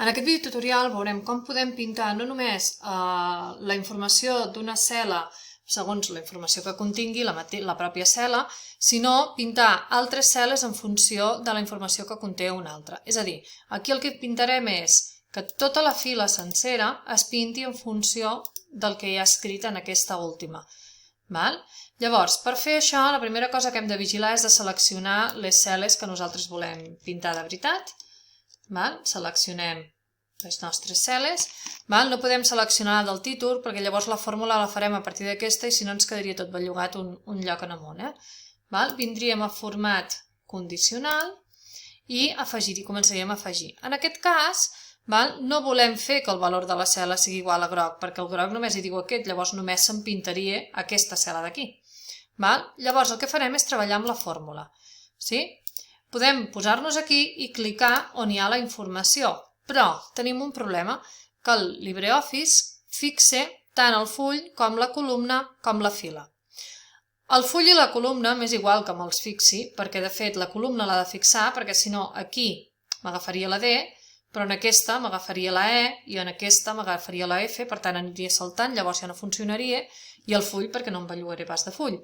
En aquest videotutorial veurem com podem pintar no només la informació d'una cel·la segons la informació que contingui la pròpia cel·la, sinó pintar altres cel·les en funció de la informació que conté una altra. És a dir, aquí el que pintarem és que tota la fila sencera es pinti en funció del que hi ha escrit en aquesta última. Llavors, per fer això, la primera cosa que hem de vigilar és de seleccionar les cel·les que nosaltres volem pintar de veritat. Seleccionem les nostres cel·les. No podem seleccionar del títol perquè llavors la fórmula la farem a partir d'aquesta i si no ens quedaria tot bellugat un lloc en amunt. Vindríem a format condicional i afegir-hi, començaríem a afegir. En aquest cas, no volem fer que el valor de la cel·la sigui igual a groc, perquè el groc només hi diu aquest, llavors només se'n pintaria aquesta cel·la d'aquí. Llavors el que farem és treballar amb la fórmula. Podem posar-nos aquí i clicar on hi ha la informació, però tenim un problema, que el LibreOffice fixa tant el full com la columna com la fila. El full i la columna m'és igual que me'ls fixi, perquè de fet la columna l'ha de fixar, perquè si no aquí m'agafaria la D, però en aquesta m'agafaria la E i en aquesta m'agafaria la F, per tant aniria saltant, llavors ja no funcionaria, i el full perquè no em bellugaré pas de full.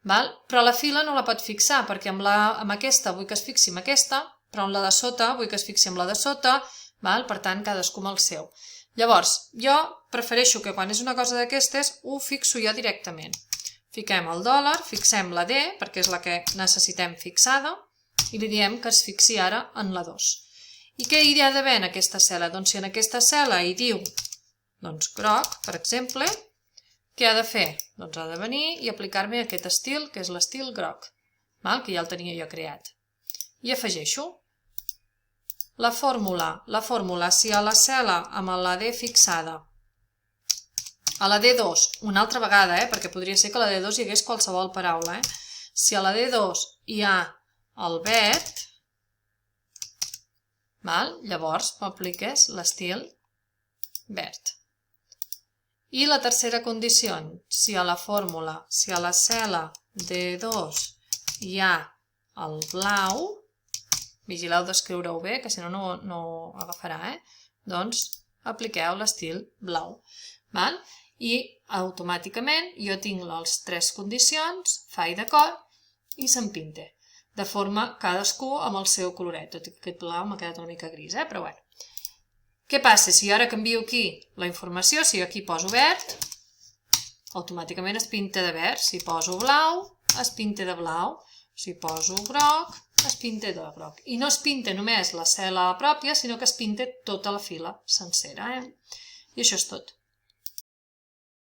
Però la fila no la pot fixar, perquè amb aquesta vull que es fixi amb aquesta, però amb la de sota vull que es fixi amb la de sota, per tant cadascú amb el seu. Llavors, jo prefereixo que quan és una cosa d'aquestes ho fixo jo directament. Fiquem el dòlar, fixem la D, perquè és la que necessitem fixada, i li diem que es fixi ara en la 2. I què hi ha d'haver en aquesta cel·la? Doncs si en aquesta cel·la hi diu groc, per exemple, què ha de fer? Doncs ha de venir i aplicar-me aquest estil, que és l'estil groc, que ja el tenia jo creat. I afegeixo la fórmula, si a la cel·la amb la D fixada, a la D2, una altra vegada, perquè podria ser que a la D2 hi hagués qualsevol paraula, si a la D2 hi ha el verd, llavors m'apliques l'estil verd. I la tercera condició, si a la fórmula, si a la cel·la D2 hi ha el blau, vigileu d'escriure-ho bé, que si no, no ho agafarà, doncs apliqueu l'estil blau. I automàticament jo tinc les tres condicions, fa i d'acord, i se'm pinta. De forma cadascú amb el seu coloret, tot i que aquest blau m'ha quedat una mica gris, però bé. Què passa? Si jo ara canvio aquí la informació, si jo aquí poso verd, automàticament es pinta de verd. Si poso blau, es pinta de blau. Si poso groc, es pinta de groc. I no es pinta només la cel·la pròpia, sinó que es pinta tota la fila sencera. I això és tot.